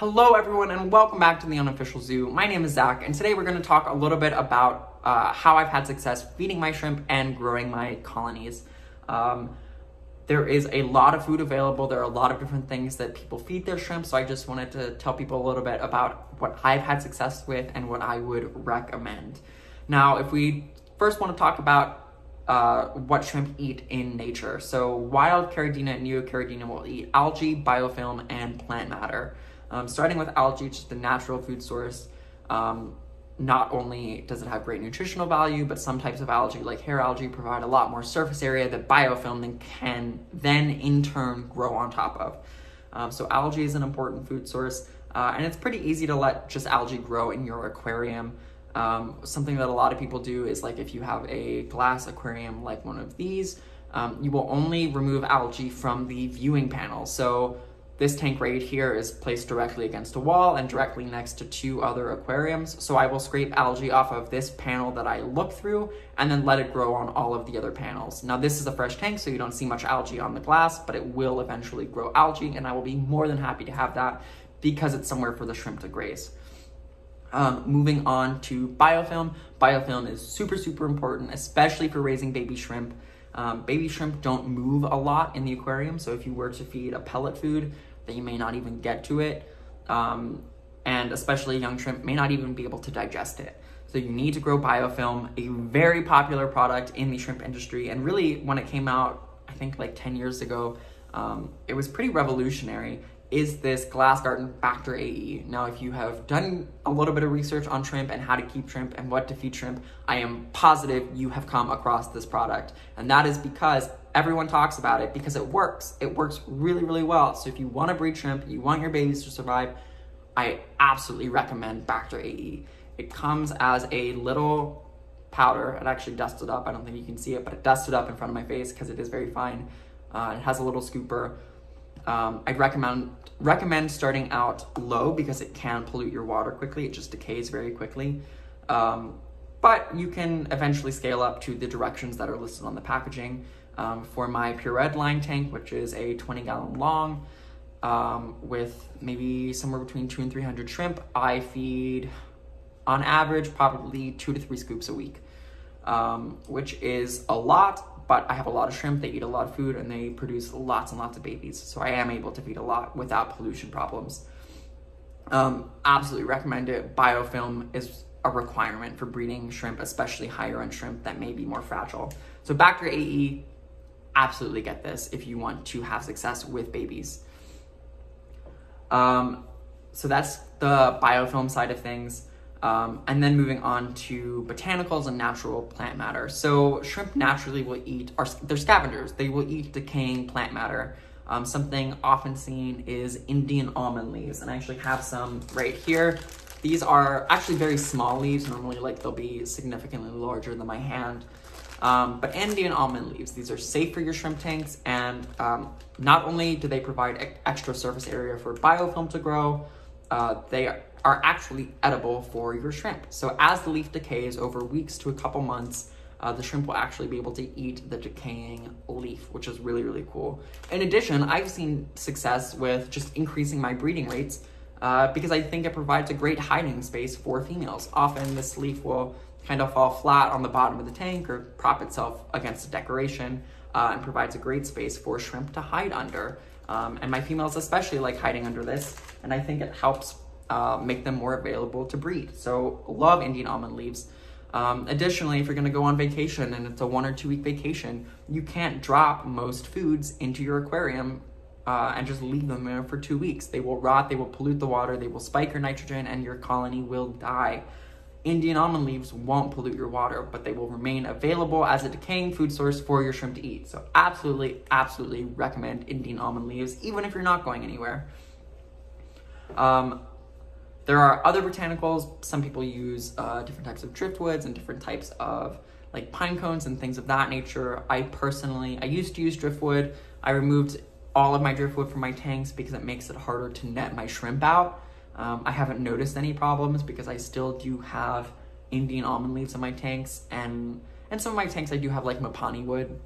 Hello everyone and welcome back to the Unofficial Zoo. My name is Zach and today we're going to talk a little bit about how I've had success feeding my shrimp and growing my colonies. There is a lot of food available. There are a lot of different things that people feed their shrimp, so I just wanted to tell people a little bit about what I've had success with and what I would recommend. Now, if we first want to talk about what shrimp eat in nature. So wild Caridina and Neocaridina will eat algae, biofilm, and plant matter. Starting with algae, just a natural food source. Not only does it have great nutritional value, but some types of algae, like hair algae, provide a lot more surface area that biofilm can then in turn grow on top of. So algae is an important food source, and it's pretty easy to let just algae grow in your aquarium. Something that a lot of people do is, like, if you have a glass aquarium like one of these, you will only remove algae from the viewing panel. So this tank right here is placed directly against a wall and directly next to two other aquariums. So I will scrape algae off of this panel that I look through and then let it grow on all of the other panels. Now this is a fresh tank, so you don't see much algae on the glass, but it will eventually grow algae, and I will be more than happy to have that because it's somewhere for the shrimp to graze. Moving on to biofilm. Biofilm is super important, especially for raising baby shrimp. Baby shrimp don't move a lot in the aquarium, so if you were to feed a pellet food, then you may not even get to it, and especially young shrimp may not even be able to digest it. So you need to grow biofilm, a very popular product in the shrimp industry, and really when it came out, I think like 10 years ago, it was pretty revolutionary, is this GlasGarten BacterAE. Now, if you have done a little bit of research on shrimp and how to keep shrimp and what to feed shrimp, I am positive you have come across this product. And that is because everyone talks about it, because it works. It works really well. So if you want to breed shrimp, you want your babies to survive, I absolutely recommend BacterAE. It comes as a little powder. It actually dusted up. I don't think you can see it, but it dusted up in front of my face because it is very fine. It has a little scooper. I'd recommend starting out low because it can pollute your water quickly. It just decays very quickly. But you can eventually scale up to the directions that are listed on the packaging. For my Pure Red line tank, which is a 20-gallon long, with maybe somewhere between 200 and 300 shrimp, I feed on average probably 2 to 3 scoops a week, which is a lot. But I have a lot of shrimp, they eat a lot of food, and they produce lots and lots of babies. So I am able to feed a lot without pollution problems. Absolutely recommend it. Biofilm is a requirement for breeding shrimp, especially higher end shrimp that may be more fragile. So BacterAE, absolutely get this if you want to have success with babies. So that's the biofilm side of things. And then moving on to botanicals and natural plant matter. So shrimp naturally will eat, they're scavengers. They will eat decaying plant matter. Something often seen is Indian almond leaves, and I actually have some right here. These are actually very small leaves. Normally, like, they'll be significantly larger than my hand. But Indian almond leaves, these are safe for your shrimp tanks, and not only do they provide extra surface area for biofilm to grow, they are actually edible for your shrimp. So as the leaf decays over weeks to a couple months, the shrimp will actually be able to eat the decaying leaf, which is really cool. In addition, I've seen success with just increasing my breeding rates because I think it provides a great hiding space for females. Often this leaf will kind of fall flat on the bottom of the tank or prop itself against a decoration and provides a great space for shrimp to hide under. And my females especially like hiding under this, and I think it helps make them more available to breed. So love Indian almond leaves. Additionally, if you're gonna go on vacation and it's a 1 or 2 week vacation, you can't drop most foods into your aquarium and just leave them there for 2 weeks. They will rot, they will pollute the water, they will spike your nitrogen, and your colony will die. Indian almond leaves won't pollute your water, but they will remain available as a decaying food source for your shrimp to eat. So absolutely recommend Indian almond leaves, even if you're not going anywhere. There are other botanicals. Some people use different types of driftwoods and different types of, like, pine cones and things of that nature. I used to use driftwood. I removed all of my driftwood from my tanks because it makes it harder to net my shrimp out. I haven't noticed any problems because I still do have Indian almond leaves in my tanks, and some of my tanks I do have like Mapani wood.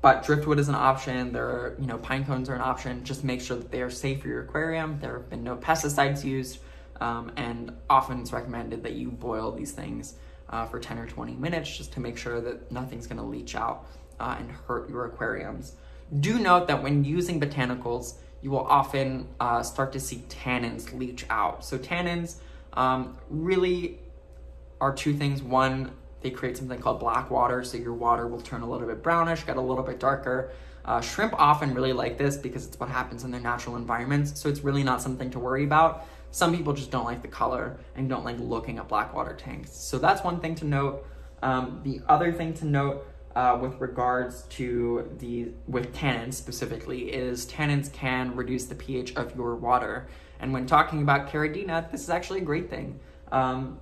But driftwood is an option. There are, pine cones are an option. Just make sure that they are safe for your aquarium. There have been no pesticides used, and often it's recommended that you boil these things for 10 or 20 minutes just to make sure that nothing's going to leach out and hurt your aquariums. Do note that when using botanicals, you will often start to see tannins leach out. So tannins really are two things. One, they create something called black water, so your water will turn a little bit brownish, get a little bit darker. Shrimp often really like this because it's what happens in their natural environments, so it's really not something to worry about. Some people just don't like the color and don't like looking at black water tanks. So that's one thing to note. The other thing to note with regards to with tannins specifically is tannins can reduce the pH of your water. And when talking about Caridina, this is actually a great thing.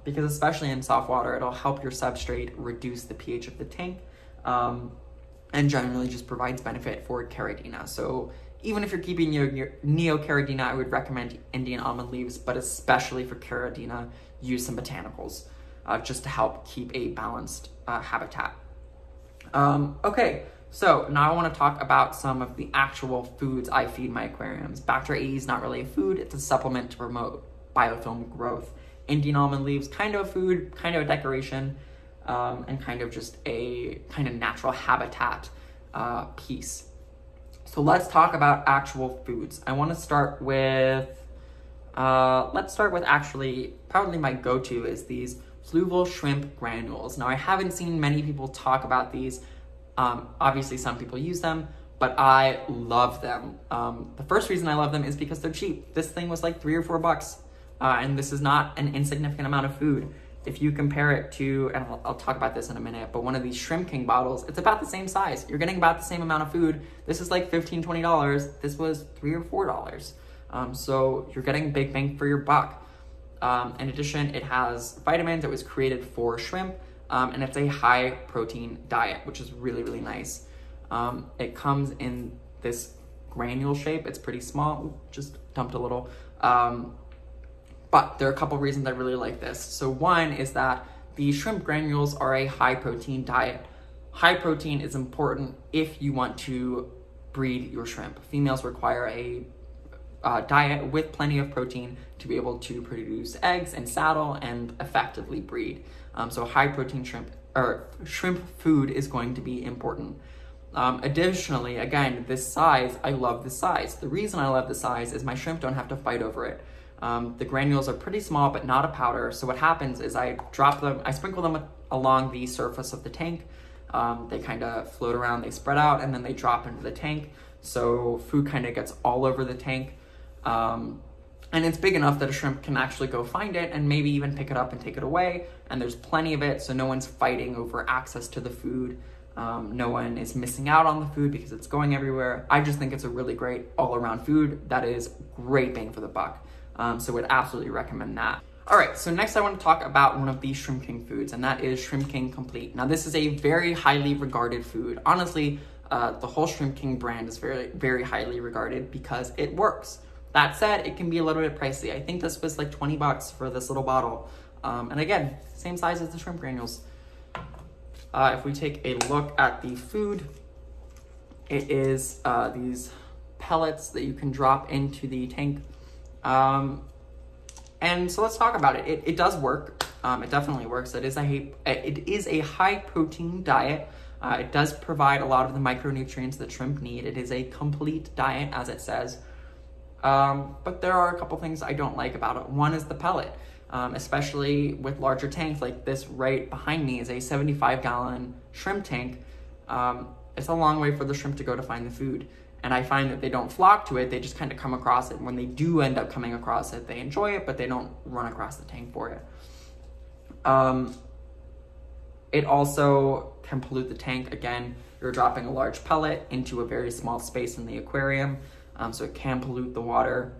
Because especially in soft water, it'll help your substrate reduce the pH of the tank, and generally just provides benefit for Caridina. So even if you're keeping your Neocaridina, I would recommend Indian almond leaves, but especially for Caridina, use some botanicals just to help keep a balanced habitat. Okay, so now I want to talk about some of the actual foods I feed my aquariums. BacterAE is not really a food, it's a supplement to promote biofilm growth. Indian almond leaves, kind of a food, kind of a decoration, and kind of just a kind of natural habitat piece. So let's talk about actual foods. I want to start with, let's start with actually, probably my go-to is these Flooville shrimp granules. Now I haven't seen many people talk about these. Obviously some people use them, but I love them. The first reason I love them is because they're cheap. This thing was like $3 or $4. And this is not an insignificant amount of food. If you compare it to, and I'll talk about this in a minute, but one of these ShrimpKing bottles, it's about the same size. You're getting about the same amount of food. This is like $15, $20. This was $3 or $4. So you're getting big bang for your buck. In addition, it has vitamins. It was created for shrimp, and it's a high protein diet, which is really, really nice. It comes in this granule shape. It's pretty small. Just dumped a little. But there are a couple reasons I really like this. So one is that the shrimp granules are a high protein diet. High protein is important if you want to breed your shrimp. Females require a diet with plenty of protein to be able to produce eggs and saddle and effectively breed. So high protein shrimp food is going to be important. Additionally, again, this size, I love the size. The reason I love the size is my shrimp don't have to fight over it. The granules are pretty small, but not a powder. So what happens is I sprinkle them along the surface of the tank. They kind of float around, they spread out, and then they drop into the tank. So food kind of gets all over the tank. And it's big enough that a shrimp can actually go find it and maybe even pick it up and take it away. And there's plenty of it, so no one's fighting over access to the food. No one is missing out on the food because it's going everywhere. I just think it's a really great all-around food that is great bang for the buck. So would absolutely recommend that. All right, so next I want to talk about one of these ShrimpKing foods, and that is ShrimpKing Complete. Now this is a very highly regarded food. Honestly, the whole ShrimpKing brand is very, very highly regarded because it works. That said, it can be a little bit pricey. I think this was like 20 bucks for this little bottle. And again, same size as the shrimp granules. If we take a look at the food, it is these pellets that you can drop into the tank. And so let's talk about it. It does work. It definitely works. It is a high protein diet. It does provide a lot of the micronutrients that shrimp need. It is a complete diet, as it says. But there are a couple things I don't like about it. One is the pellet, especially with larger tanks like this right behind me is a 75-gallon shrimp tank. It's a long way for the shrimp to go to find the food. And I find that they don't flock to it, they just kind of come across it. When they do end up coming across it, they enjoy it, but they don't run across the tank for it. It also can pollute the tank. Again, you're dropping a large pellet into a very small space in the aquarium, so it can pollute the water.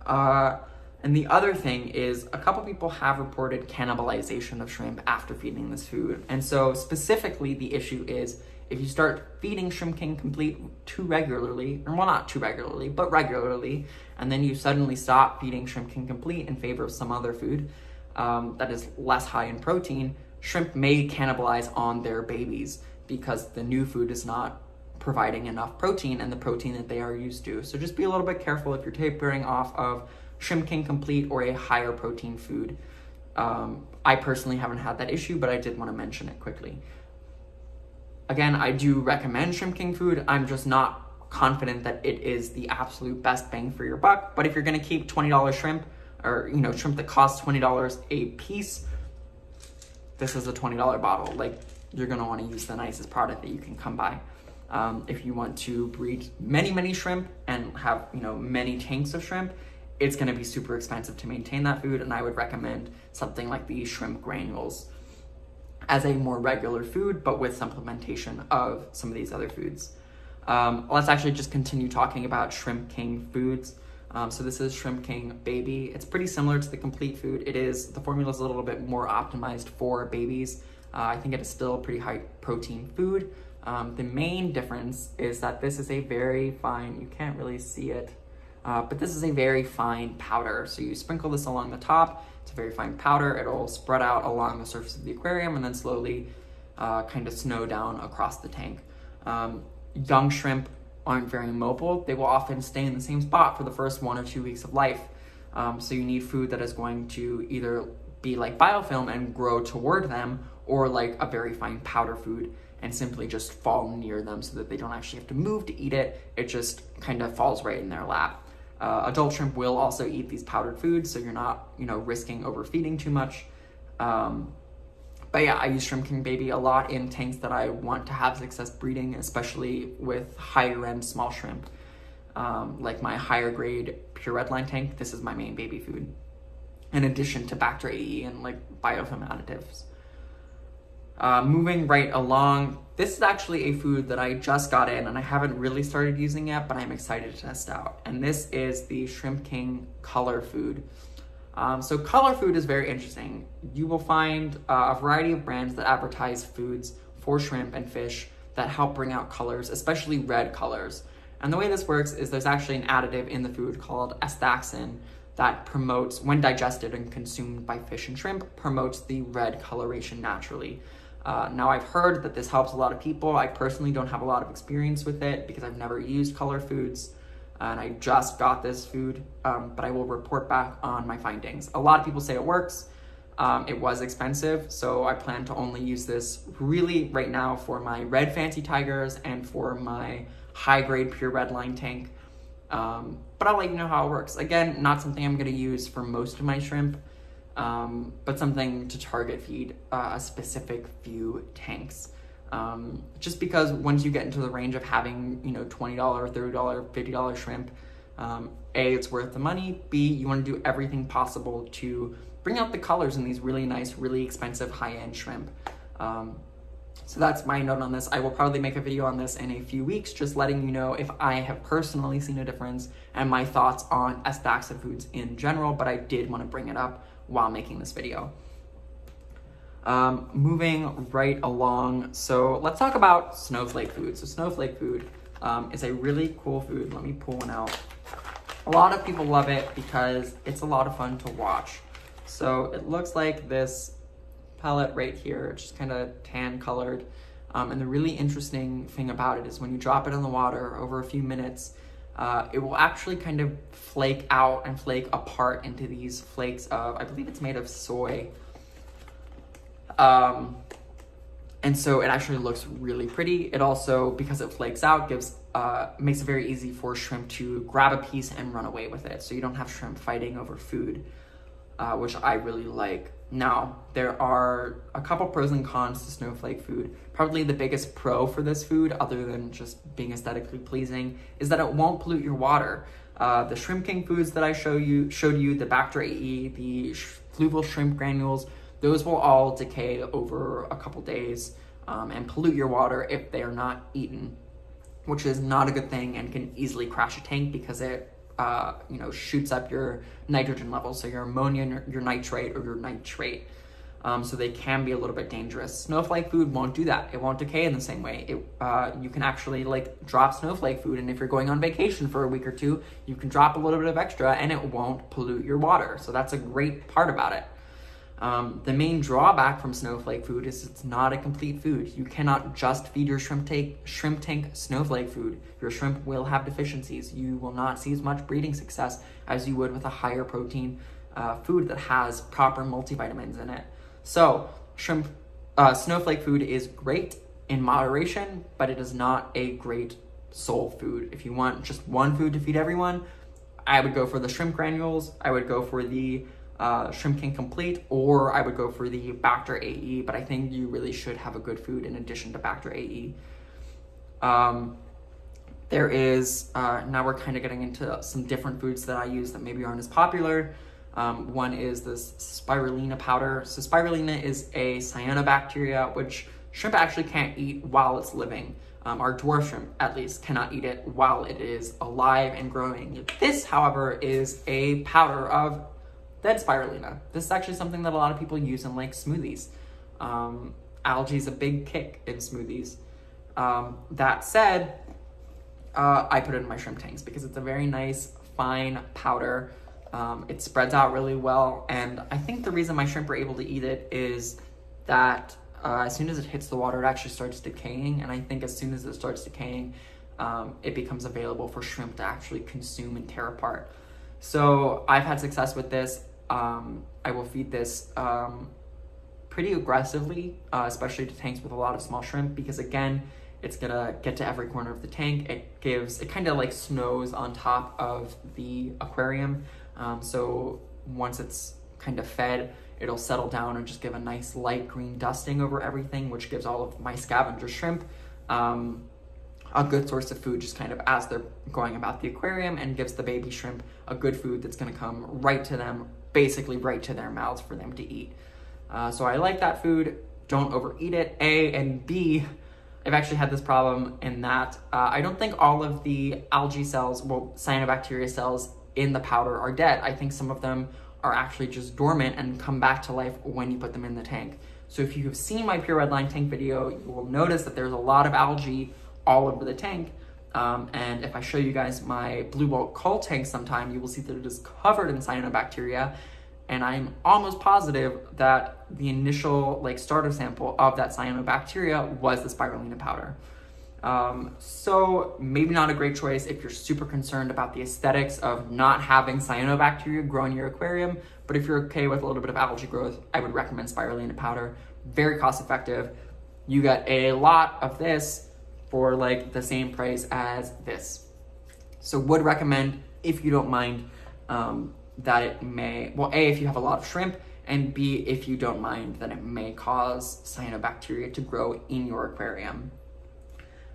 And the other thing is a couple people have reported cannibalization of shrimp after feeding this food. And so specifically the issue is if you start feeding ShrimpKing Complete too regularly, or well, not too regularly, but regularly, and then you suddenly stop feeding ShrimpKing Complete in favor of some other food that is less high in protein, shrimp may cannibalize on their babies because the new food is not providing enough protein and the protein that they are used to. So just be a little bit careful if you're tapering off of ShrimpKing Complete or a higher protein food. I personally haven't had that issue, but I did want to mention it quickly. Again, I do recommend ShrimpKing food. I'm just not confident that it is the absolute best bang for your buck. But if you're going to keep $20 shrimp, or shrimp that costs $20 a piece, this is a $20 bottle. Like, you're going to want to use the nicest product that you can come by. If you want to breed many shrimp and have many tanks of shrimp, it's going to be super expensive to maintain that food, and I would recommend something like the shrimp granules as a more regular food, but with supplementation of some of these other foods. Let's actually just continue talking about ShrimpKing foods. So this is ShrimpKing Baby. It's pretty similar to the complete food. The formula is a little bit more optimized for babies. I think it is still a pretty high protein food. The main difference is that this is a very fine, you can't really see it, but this is a very fine powder. So you sprinkle this along the top. It's a very fine powder. It'll spread out along the surface of the aquarium and then slowly kind of snow down across the tank. Young shrimp aren't very mobile. They will often stay in the same spot for the first 1 or 2 weeks of life. So you need food that is going to either be like biofilm and grow toward them, or like a very fine powder food and simply just fall near them so that they don't actually have to move to eat it. It just kind of falls right in their lap. Adult shrimp will also eat these powdered foods, so you're not, risking overfeeding too much. But yeah, I use ShrimpKing Baby a lot in tanks that I want to have success breeding, especially with higher end small shrimp. Like my higher grade pure redline tank, this is my main baby food, in addition to BacterAE and like Biofilm additives. Moving right along, this is actually a food that I just got in and I haven't really started using yet, but I'm excited to test out. And this is the ShrimpKing Color Food. So color food is very interesting. You will find a variety of brands that advertise foods for shrimp and fish that help bring out colors, especially red colors. And the way this works is there's actually an additive in the food called astaxanthin that promotes, when digested and consumed by fish and shrimp, promotes the red coloration naturally. Now I've heard that this helps a lot of people. I personally don't have a lot of experience with it because I've never used color foods and I just got this food, but I will report back on my findings. A lot of people say it works. It was expensive, so I plan to only use this really right now for my red fancy tigers and for my high grade pure red line tank. But I'll let you know how it works. Again, not something I'm gonna use for most of my shrimp, but something to target feed a specific few tanks. Just because once you get into the range of having, $20, $30, $50 shrimp, A, it's worth the money, B, you want to do everything possible to bring out the colors in these really nice, really expensive high-end shrimp. So that's my note on this. I will probably make a video on this in a few weeks, just letting you know if I have personally seen a difference and my thoughts on astaxanthin foods in general, but I did want to bring it up while making this video. Moving right along, so let's talk about Snowflake Food. So Snowflake Food is a really cool food. Let me pull one out. A lot of people love it because it's a lot of fun to watch. So it looks like this pellet right here, it's just kind of tan colored. And the really interesting thing about it is when you drop it in the water over a few minutes, it will actually kind of flake out and flake apart into these flakes of, I believe it's made of soy. And so it actually looks really pretty. It also, because it flakes out, makes it very easy for shrimp to grab a piece and run away with it. So you don't have shrimp fighting over food, which I really like. Now, there are a couple pros and cons to Snowflake Food. Probably the biggest pro for this food, other than just being aesthetically pleasing, is that it won't pollute your water. The ShrimpKing foods that I showed you, the BacterAE, the Flooville shrimp granules, those will all decay over a couple days and pollute your water if they are not eaten, which is not a good thing and can easily crash a tank because it shoots up your nitrogen levels, so your ammonia, your nitrate, or your nitrate. So they can be a little bit dangerous. Snowflake food won't do that. It won't decay in the same way. You can actually drop snowflake food, and if you're going on vacation for a week or two, you can drop a little bit of extra and it won't pollute your water. So that's a great part about it. The main drawback from Snowflake Food is it's not a complete food. You cannot just feed your shrimp tank Snowflake Food. Your shrimp will have deficiencies. You will not see as much breeding success as you would with a higher protein food that has proper multivitamins in it. So Snowflake Food is great in moderation, but it is not a great sole food. If you want just one food to feed everyone, I would go for the shrimp granules. I would go for the ShrimpKing Complete, or I would go for the BacterAE, but I think you really should have a good food in addition to BacterAE. There is, now we're kind of getting into some different foods that I use that maybe aren't as popular. One is this Spirulina Powder. So Spirulina is a cyanobacteria, which shrimp actually can't eat while it's living. Our dwarf shrimp, at least, cannot eat it while it is alive and growing. This, however, is a powder of dead spirulina. This is actually something that a lot of people use in like smoothies. Algae is a big kick in smoothies. That said, I put it in my shrimp tanks because it's a very nice, fine powder. It spreads out really well, and I think the reason my shrimp are able to eat it is that as soon as it hits the water, it actually starts decaying, and I think as soon as it starts decaying, it becomes available for shrimp to actually consume and tear apart. So I've had success with this. I will feed this pretty aggressively, especially to tanks with a lot of small shrimp, because again, it's gonna get to every corner of the tank. It kind of like snows on top of the aquarium. So once it's kind of fed, it'll settle down and just give a nice light green dusting over everything, which gives all of my scavenger shrimp a good source of food just kind of as they're going about the aquarium, and gives the baby shrimp a good food that's gonna come right to them, basically right to their mouths for them to eat. So I like that food. Don't overeat it, A, and B, I've actually had this problem in that I don't think all of the algae cells, well, cyanobacteria cells in the powder are dead. I think some of them are actually just dormant and come back to life when you put them in the tank. So if you have seen my Pure Red Line tank video, you will notice that there's a lot of algae all over the tank. And if I show you guys my Blue Bolt Coal tank sometime, you will see that it is covered in cyanobacteria. And I'm almost positive that the initial like starter sample of that cyanobacteria was the Spirulina powder. So maybe not a great choice if you're super concerned about the aesthetics of not having cyanobacteria grow in your aquarium, but if you're okay with a little bit of algae growth, I would recommend Spirulina powder. Very cost effective. You get a lot of this for like the same price as this. So would recommend, if you don't mind, that it may, well, A, if you have a lot of shrimp, and B, if you don't mind that it may cause cyanobacteria to grow in your aquarium.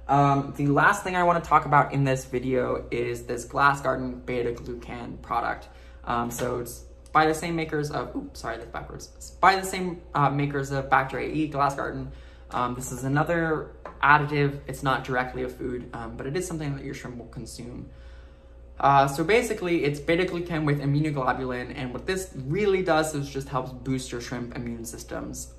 The last thing I want to talk about in this video is this GlasGarten Beta-Glucan product. So it's by the same makers of, oops, sorry, that's backwards. It's by the same makers of BacterAE, GlasGarten. This is another additive. It's not directly a food, but it is something that your shrimp will consume. So basically, it's beta-glucan with immunoglobulin, and what this really does is just helps boost your shrimp immune systems.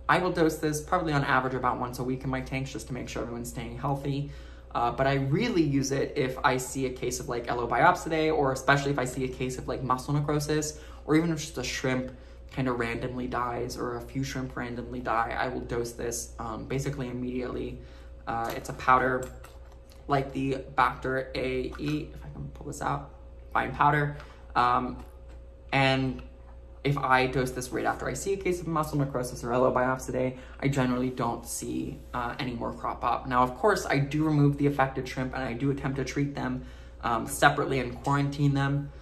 I will dose this probably on average about once a week in my tanks just to make sure everyone's staying healthy. But I really use it if I see a case of like Biopsidae, or especially if I see a case of like muscle necrosis, or even if just a shrimp kind of randomly dies or a few shrimp randomly die, I will dose this basically immediately. It's a powder like the BacterAE, if I can pull this out, fine powder. And if I dose this right after I see a case of muscle necrosis or Biopsidae, I generally don't see any more crop up. Now, of course, I do remove the affected shrimp and I do attempt to treat them separately and quarantine them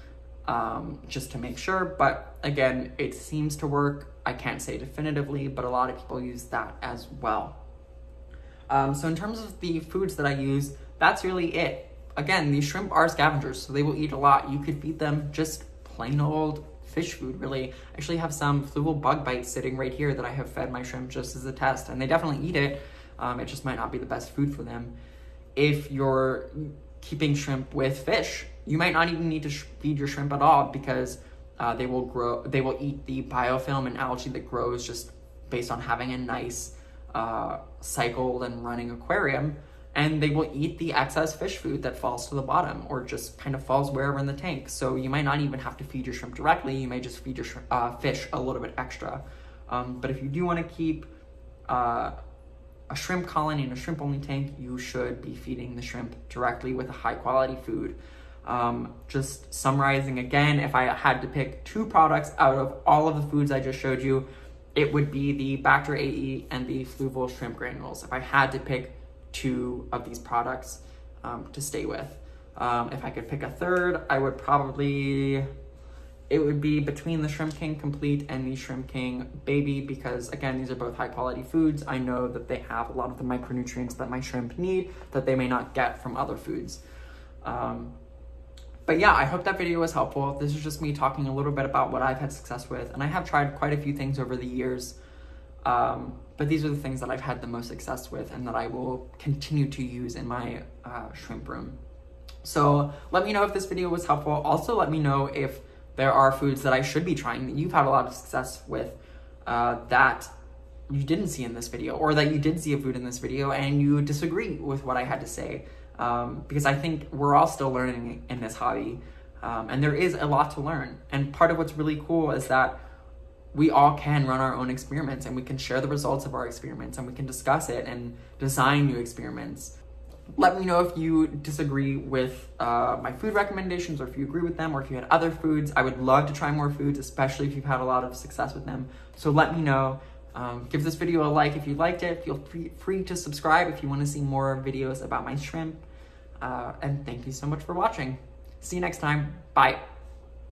just to make sure. But again, it seems to work. I can't say definitively, but a lot of people use that as well. So in terms of the foods that I use, that's really it. Again, these shrimp are scavengers, so they will eat a lot. You could feed them just plain old fish food, really. I actually have some Flooville bug bites sitting right here that I have fed my shrimp just as a test, and they definitely eat it. It just might not be the best food for them. If you're keeping shrimp with fish, you might not even need to feed your shrimp at all, because they will eat the biofilm and algae that grows just based on having a nice cycled and running aquarium. and they will eat the excess fish food that falls to the bottom or just kind of falls wherever in the tank. So you might not even have to feed your shrimp directly. You may just feed your fish a little bit extra. But if you do want to keep a shrimp colony in a shrimp only tank, you should be feeding the shrimp directly with a high quality food. Just summarizing again, if I had to pick 2 products out of all of the foods I just showed you, it would be the BacterAE and the Flooville shrimp granules. If I had to pick 2 of these products to stay with. If I could pick a third, I would probably, it would be between the ShrimpKing Complete and the ShrimpKing Baby, because again, these are both high quality foods. I know that they have a lot of the micronutrients that my shrimp need that they may not get from other foods. But yeah, I hope that video was helpful. This is just me talking a little bit about what I've had success with, and I have tried quite a few things over the years, but these are the things that I've had the most success with and that I will continue to use in my shrimp room. So let me know if this video was helpful. Also, let me know if there are foods that I should be trying that you've had a lot of success with that you didn't see in this video, or that you did see a food in this video and you disagree with what I had to say. Because I think we're all still learning in this hobby, and there is a lot to learn. And part of what's really cool is that we all can run our own experiments, and we can share the results of our experiments, and we can discuss it and design new experiments. Let me know if you disagree with my food recommendations, or if you agree with them, or if you had other foods. I would love to try more foods, especially if you've had a lot of success with them. So let me know. Give this video a like if you liked it. Feel free to subscribe if you want to see more videos about my shrimp. And thank you so much for watching. See you next time. Bye.